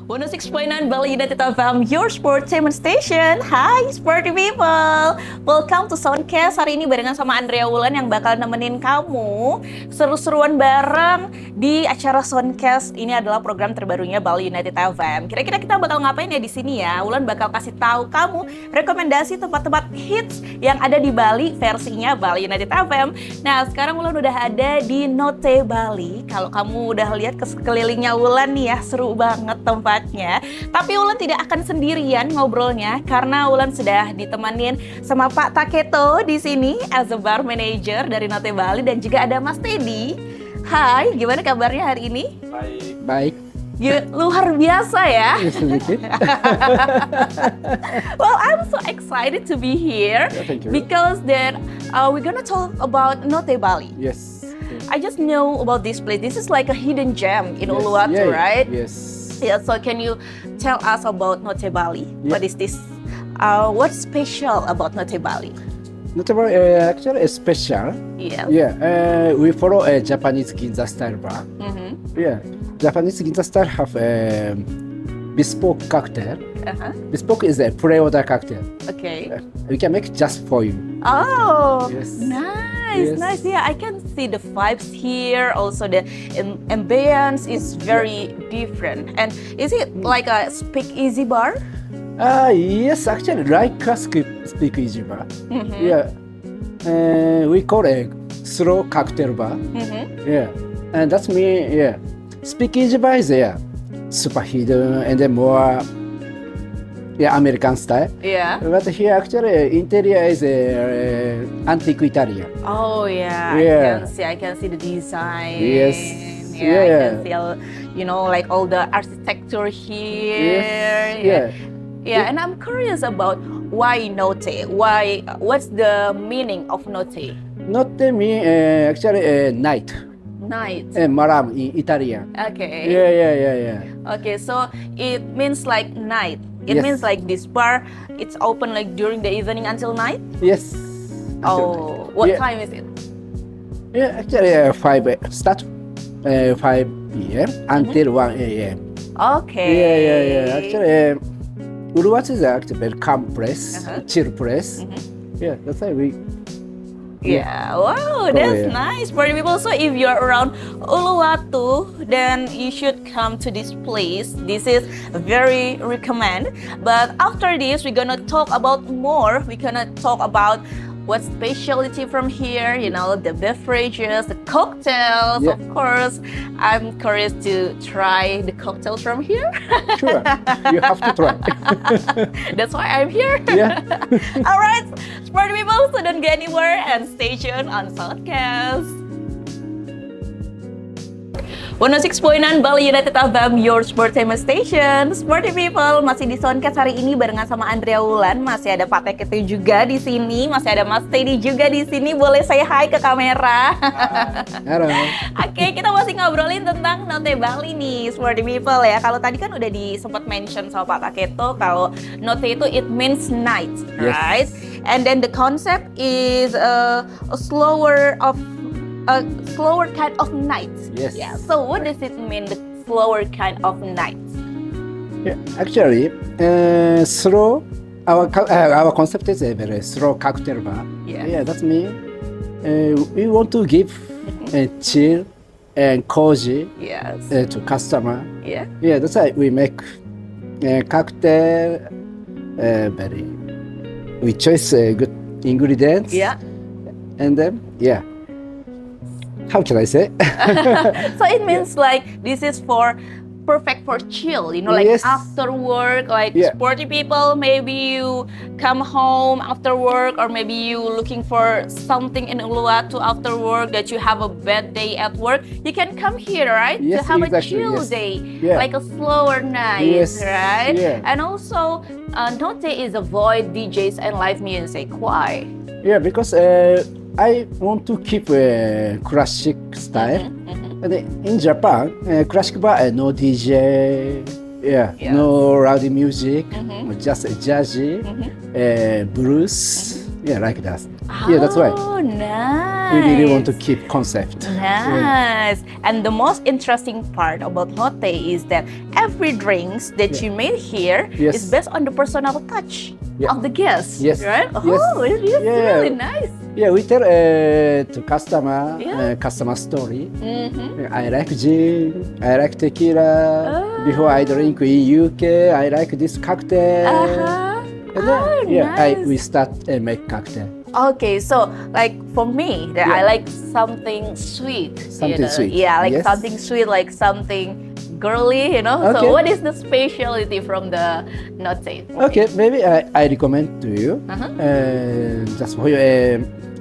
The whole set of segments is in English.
106.9 Bali United FM, your sportainment station. Hai sporty people, welcome to Soundcast. Hari ini barengan sama Andrea Wulan yang bakal nemenin kamu seru-seruan bareng di acara Soundcast. Ini adalah program terbarunya Bali United FM. Kira-kira kita bakal ngapain ya di sini ya? Wulan bakal kasih tahu kamu rekomendasi tempat-tempat hits yang ada di Bali versinya Bali United FM. Nah, sekarang Wulan udah ada di Note Bali. Kalau kamu udah lihat ke sekelilingnya Wulan nih ya, seru banget tempatnya. Tapi Wulan tidak akan sendirian ngobrolnya karena Wulan sudah ditemenin sama Pak Taketo di sini as a bar manager dari Note Bali dan juga ada Mas Teddy. Hai, gimana kabarnya hari ini? Baik. Luar biasa ya. Sedikit. Well, I'm so excited to be here Thank you. because that we're gonna talk about Note Bali. Yes. I just know about this place. This is like a hidden gem in Uluwatu, right? Yes. Yeah. So can you tell us about Note Bali? Yeah. What is this? What's special about Note Bali? Notable actually is special. Yeah. Yeah. We follow a Japanese Ginza style bar. Mm-hmm. Yeah. Japanese Ginza style have a bespoke cocktail. Uh-huh. Bespoke is a pre-order cocktail. Okay. We can make just for you. Oh, Yes. nice, Yes. nice. Yeah, I can see the vibes here. Also, the ambience is very different. And is it like a speakeasy bar? Yes, actually, like a speakeasy bar. Mm-hmm. Yeah. We call it slow cocktail bar. Mm-hmm. Yeah, and that's me. Yeah, speakeasy bar is super hidden and then more American style. Yeah. But here actually interior is antique Italian. Oh yeah. Yeah. I can see the design. Yes. Yeah. I Yeah. can see, like all the architecture here. Yes. Yeah. Yeah. And I'm curious about why Note. What's the meaning of Note? Not me. Actually, night. Night. Maram in Italian. Okay. Yeah. Okay, so it means like night. It Yes. means like this bar, it's open like during the evening until night? Yes. Oh, what Yeah. time is it? Yeah, actually, 5 start 5 p.m. until 1 a.m. Okay. Yeah. Actually, Uluwatu is actually very calm place, Uh-huh. chill place. Yeah, that's why we. Yeah, wow, that's yeah. nice for people. So if you're around Uluwatu, then you should come to this place. This is very recommend. But after this, we're gonna talk about more. We're gonna talk about what specialty from here, the beverages, the cocktails, Yeah. of course. I'm curious to try the cocktails from here. Sure, you have to try. That's why I'm here. Yeah. All right, smart people, so don't go anywhere and stay tuned on Soundcast. 106.9 Bali United FM, your sportainment station. Sporty people, masih di Soundcast hari ini barengan sama Andrea Wulan. Masih ada Pak Taketo juga di sini, masih ada Mas Teddy juga di sini. Boleh saya hai ke kamera? Halo. Oke, kita masih ngobrolin tentang Note Bali nih, sporty people ya. Kalau tadi kan udah sempat mention sama Pak Taketo kalau Note itu it means night, Yes. right? And then the concept is a slower kind of night. Yes. Yeah. So what does it mean, the slower kind of night? Yeah, actually, slow. Our concept is a very slow cocktail bar. Yeah. Yeah, that's me. We want to give chill and cozy Yes. to customer. Yeah. Yeah, that's why we make cocktail very. We choose good ingredients. Yeah. And then how can I say? So it means like this is perfect for chill, like Yes. after work, like Yeah. sporty people, maybe you come home after work, or maybe you looking for something in Uluwatu after work that you have a bad day at work, you can come here, right? To Yes, have a exactly, chill yes. day, Yeah. like a slower night, Yes, right? yeah. And also, Note is avoid DJs and live music. Why? Yeah, because I want to keep a classic style. And in Japan, classic bar no DJ, Yes. no rowdy music, just jazzy, blues, like that. Yeah, that's right. Oh, nice. We really want to keep concept. Nice. And the most interesting part about Note is that every drinks that you made here Yes. is based on the personal touch Yeah. of the guests. Yes. Right? Yes. Oh, it is Yeah. really nice. Yeah, we tell to customer Yeah. customer story. Mhm. I like gin, I like tequila. Oh. Before I drink in UK, I like this cocktail. Uh-huh. And then, Oh, yeah, nice. we start make cocktail. Okay, so like for me, that I Yeah. like something sweet. Something sweet. Yeah, like Yes. something sweet, like something girly. Okay. So what is the specialty from the Note? Okay, maybe I recommend to you. Just for you,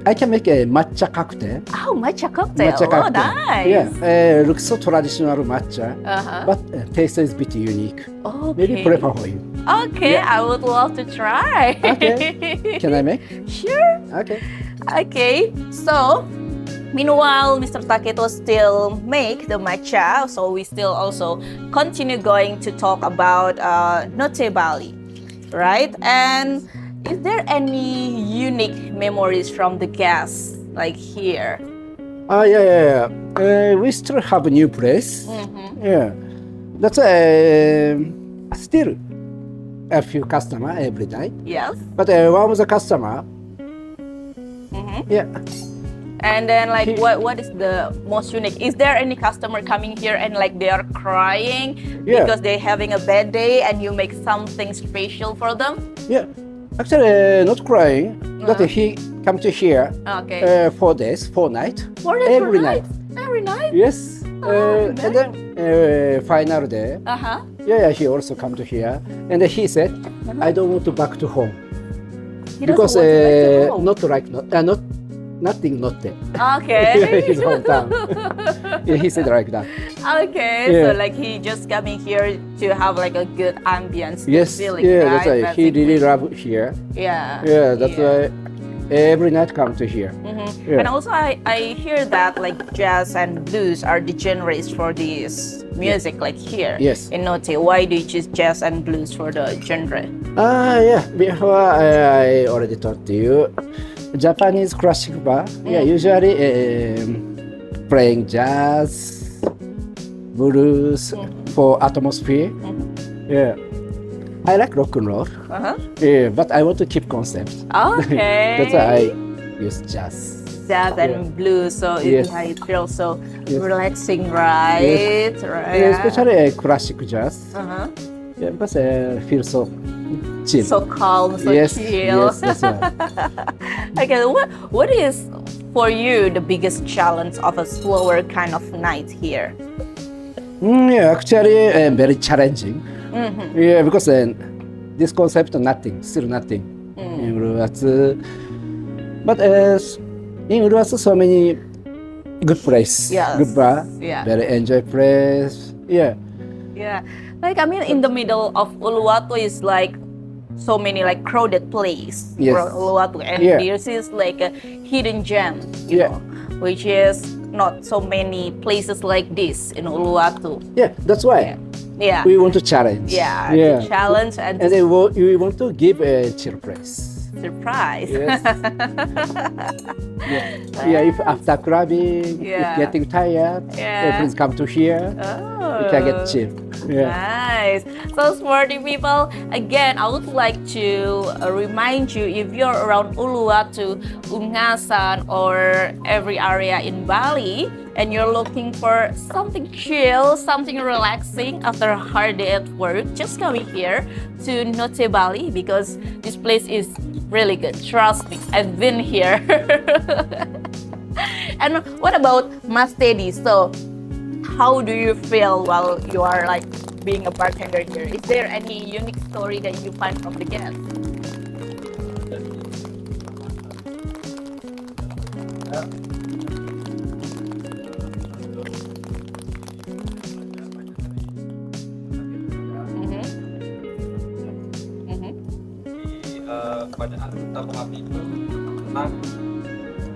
I can make a matcha cocktail. Oh, matcha cocktail. Matcha Oh, cocktail. nice. Yeah, looks so traditional matcha, Uh-huh. but taste is a bit unique. Okay. Maybe prefer for you. Okay, Yeah. I would love to try. Okay. Can I make? Sure. Okay. Okay, so meanwhile, Mr. Taketo still make the matcha, so we still also continue going to talk about Note Bali, right? And is there any unique memories from the guests, like here? Yeah. We still have a new place. Yeah, that's still a few customer every night. Yes. But one of the customer, yeah, And then, like, what is the most unique? Is there any customer coming here and like they are crying Yeah. because they're having a bad day, and you make something special for them? yeah. Actually, not crying. But he come to here Okay. 4 days, 4 nights, For the every night. Every night. Yes. nice. And then final day, Uh huh. yeah, he also come to here, and then he said, I don't want to back to home because not like not nothing not there. Okay. His hometown. Yeah, he said like that. Okay. Yeah. So like he just coming here to have like a good ambience. good Yes, feeling, yeah, right? that's why he Basically. really love here. Yeah. Yeah, that's why every night come to here. Yeah. And also, I hear that like jazz and blues are the genres for this music, like here Yes. in Note. Why do you choose jazz and blues for the genre? Yeah. Before I already told you, Japanese classic bar. Yeah, usually playing jazz, blues for atmosphere. Yeah, I like rock and roll. Uh-huh. Yeah, but I want to keep concept. Okay. That's why I use jazz. Jazz and blues, so Yes. it feels so Yes. relaxing, right? Yes. Right. Especially classic jazz. Uh-huh. Yeah, because feel so chill. So calm, so yes, chill. yes, that's right. Okay, what is for you the biggest challenge of a slower kind of night here? Yeah, actually very challenging. Yeah, because this concept still nothing in Uluwatu. But in Uluwatu, so many good place, Yes. good bar, Yeah. very enjoy place. Yeah, Yeah, like I mean, in the middle of Uluwatu is like so many like crowded place Yes. for Uluwatu, and Yeah. this is like a hidden gem, you Yeah. know, which is not so many places like this in Uluwatu. yeah, that's why Yeah, we want to challenge. yeah, yeah. the challenge and And then we want to give a chill place. surprise. Yes. Yeah, if after clubbing, Yeah. if getting tired, Yeah. please come to here. Oh. You can get chill. Yeah. Nice. So, sporty people, again, I would like to remind you, if you're around Uluwatu, Ungasan, or every area in Bali, and you're looking for something chill, something relaxing after a hard day at work, just come here to Note Bali, because this place is really good. Trust me, I've been here. And what about Mas Teddy? So, how do you feel while you are like being a bartender here? Is there any unique story that you find from the guests? Banyak anggota pelatih itu tentang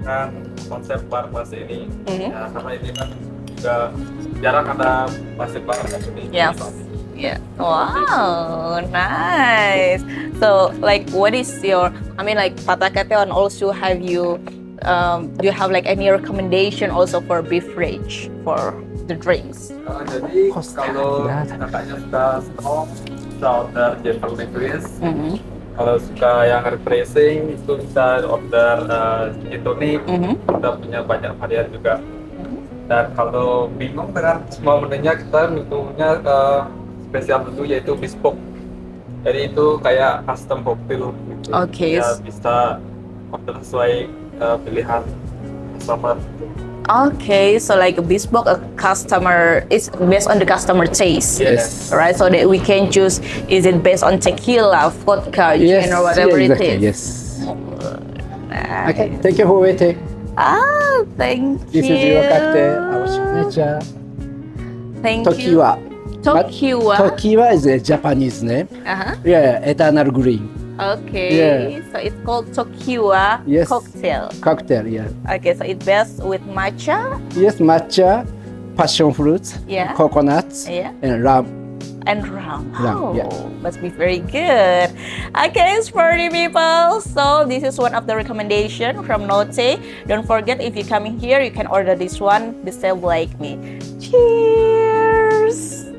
kan konsep bar Mas ini. Ya, karena ini kan juga jarang ada plastik bar di sini. Yes. Yeah. Wow, nice. So, like, what is your? I mean, like, Pataketeon also have you? Do you have like any recommendation also for beverage for the drinks? Jadi kalau kakaknya suka strong, bisa order gentle liquid. Kalau suka yang refreshing itu bisa order gin tonic. Kita punya banyak varian juga. Dan kalau bingung dengan semua menunya, kita menunya spesial menu yaitu bespoke. Jadi itu kayak custom cocktail gitu. Okay. Ya, bisa order sesuai pilihan customer. Okay, so like a bespoke, a customer is based on the customer taste. Yes. Right, so that we can choose, is it based on tequila, vodka, gin, or whatever it exactly, is? yes. Nice. Okay, thank you for waiting. Ah, thank This you. is your cocktail, our signature. Thank Tokiwa. you. Tokiwa. Tokiwa is a Japanese name. Uh-huh. Yeah, eternal green Okay, Yeah. so it's called Tokiwa Yes. cocktail. cocktail. Yeah. Okay, so it's best with matcha, Yes, matcha, passion fruits, Yeah. coconuts, Yeah. and rum. and rum. Rum, Oh, yeah. must be very good. Okay, sporty people. So this is one of the recommendation from Note. Don't forget, if you coming here, you can order this one. The same like me. Cheers.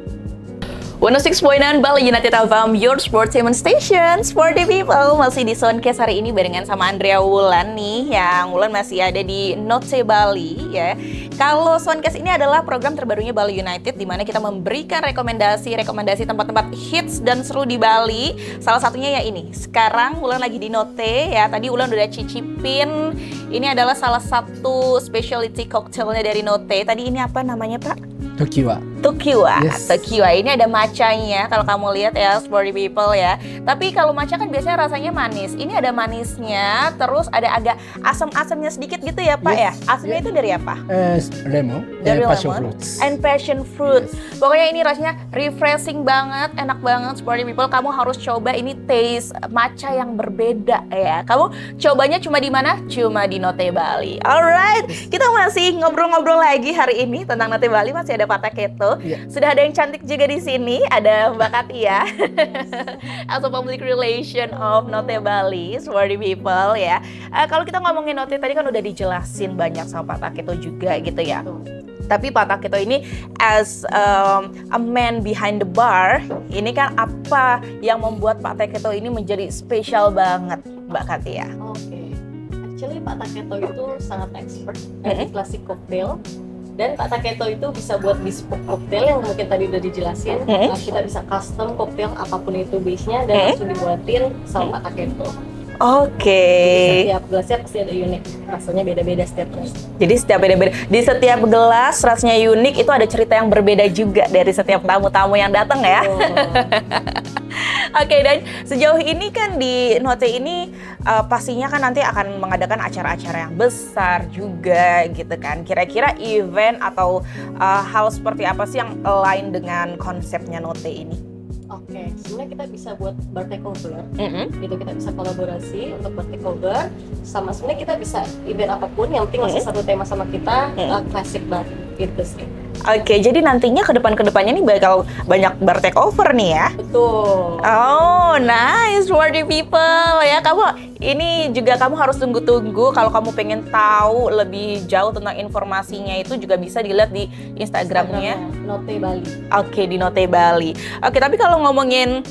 106.9 Bali United FM, your sportainment station, sporty people. Masih di Soundcast hari ini barengan sama Andrea Wulan nih, yang Wulan masih ada di Note Bali ya. Kalau Soundcast ini adalah program terbarunya Bali United, di mana kita memberikan rekomendasi tempat-tempat hits dan seru di Bali. Salah satunya ya ini. Sekarang Wulan lagi di Note ya. Tadi Wulan udah cicipin. Ini adalah salah satu specialty cocktailnya dari Note. Tadi ini apa namanya, Pak? Tokiwa. Tokiwa. Yes. Tokiwa ini ada matchanya kalau kamu lihat ya, sporty people ya. Tapi kalau matcha kan biasanya rasanya manis. Ini ada manisnya, terus ada agak asam-asamnya sedikit gitu ya, Pak ya. Yes. Asamnya itu dari apa? Lemon Dari and passion lemon fruits. and passion fruit. Pokoknya ini rasanya refreshing banget, enak banget sporty people. Kamu harus coba ini taste matcha yang berbeda ya. Kamu cobanya cuma di mana? Cuma di Note Bali. Alright, kita masih ngobrol-ngobrol lagi hari ini tentang Note Bali. Masih ada Pak Taketo. Yeah. Sudah ada yang cantik juga di sini. Ada Mbak Katia, as a public relation of Note Bali, sporty people ya. Kalau kita ngomongin Note tadi kan udah dijelasin banyak sama Pak Taketo juga gitu ya. Tapi Pak Taketo ini as a man behind the bar, ini kan apa yang membuat Pak Taketo ini menjadi spesial banget, Mbak Katia? Oke, actually Pak Taketo itu sangat expert dari klasik cocktail. Dan Pak Taketo itu bisa buat bespoke cocktail yang mungkin tadi udah dijelasin. Kita bisa custom cocktail apapun itu base-nya dan langsung dibuatin sama Pak Taketo. Oke. Setiap gelasnya pasti ada unik, rasanya beda-beda setiap gelas. Jadi setiap beda-beda. Di setiap gelas rasanya unik, itu ada cerita yang berbeda juga dari setiap tamu-tamu yang datang ya. Oke, dan sejauh ini kan di Note ini pastinya kan nanti akan mengadakan acara-acara yang besar juga gitu kan. Kira-kira event atau hal seperti apa sih yang lain dengan konsepnya Note ini? Oke, sebenarnya kita bisa buat bar takeover. Gitu kita bisa kolaborasi untuk bar takeover. Sama sebenarnya kita bisa event apapun yang penting masih satu tema sama kita, classic bar gitu sih. Oke, jadi nantinya ke depannya nih bakal banyak bar takeover nih ya. Betul. Oh, nice, worthy people ya. Ini juga kamu harus tunggu-tunggu kalau kamu pengen tahu lebih jauh tentang informasinya, itu juga bisa dilihat di Instagramnya. Note Bali. Oke, di Note Bali. Oke, tapi kalau ngomongin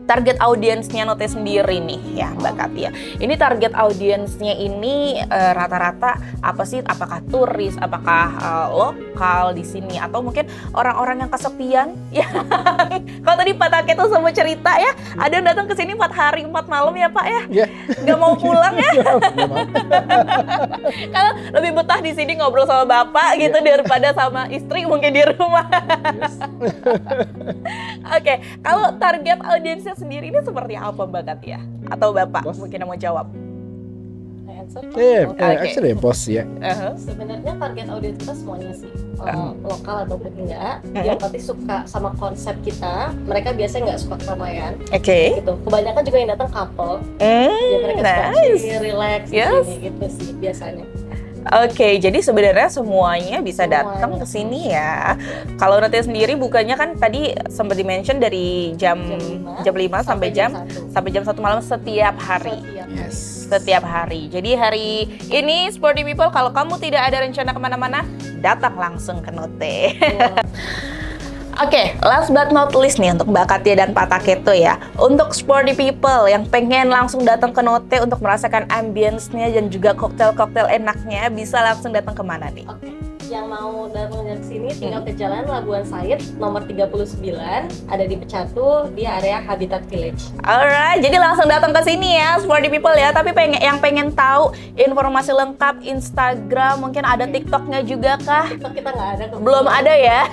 target audiensnya Note sendiri nih ya Mbak Katia. Ini target audiensnya ini rata-rata apa sih? Apakah turis, apakah lokal di sini, atau mungkin orang-orang yang kesepian? Ya, kalau tadi Pak Taketo semua cerita ya, ada yang datang ke sini 4 hari 4 malam ya Pak ya? Yeah. Nggak mau pulang ya? Kalau lebih betah di sini ngobrol sama Bapak gitu daripada sama istri mungkin di rumah. Oke, kalau target audiensnya sendiri ini seperti apa Mbak Katia? Atau Bapak mungkin yang mau jawab? Yeah, Okay. actually boss, yeah. Sebenarnya target audiens kita semuanya sih, lokal ataupun enggak. Yang pasti suka sama konsep kita. Mereka biasanya nggak suka keramaian. Oke. Gitu. Kebanyakan juga yang datang couple. Jadi mereka suka Nice. chill, relax, Yes. di sini gitu sih biasanya. Oke, jadi sebenarnya semuanya bisa datang ke sini ya. Kalau Note sendiri bukanya kan tadi sempat di-mention dari jam 5 sampai jam 1 malam setiap hari. Yes. Setiap hari. Jadi hari ini Sporty People, kalau kamu tidak ada rencana kemana-mana, datang langsung ke Note. Oke, last but not least nih untuk Mbak Katia dan Pak Taketo ya. Untuk Sporty People yang pengen langsung datang ke Note untuk merasakan ambience-nya dan juga koktail-koktail enaknya, bisa langsung datang kemana nih? Oke, yang mau datang dari sini tinggal ke Jalan Labuan Said nomor 39, ada di Pecatu, di area Habitat Village. Alright, jadi langsung datang ke sini ya, Sporty People ya. Tapi yang pengen tahu informasi lengkap Instagram, mungkin ada TikToknya juga kah? TikTok kita nggak ada. Belum ada ya?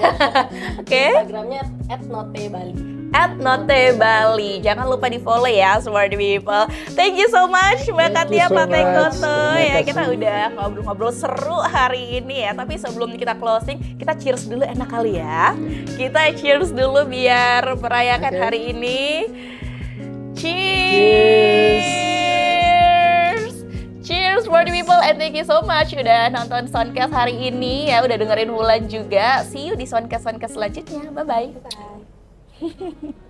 Oke. Instagramnya @notebali. @notebali. Jangan lupa di follow ya, Sporty People. Thank you so much Mbak Thank you Katia, so Pak Taketo much. ya. Terima Kita kasih. udah ngobrol-ngobrol seru hari ini ya. Tapi sebelum kita closing, kita cheers dulu enak kali ya. Kita cheers dulu biar merayakan Oke. hari ini. Cheers. Cheers Sporty People, and thank you so much udah nonton Soundcast hari ini ya, udah dengerin Wulan juga. See you di Soundcast selanjutnya. Bye bye. Bye.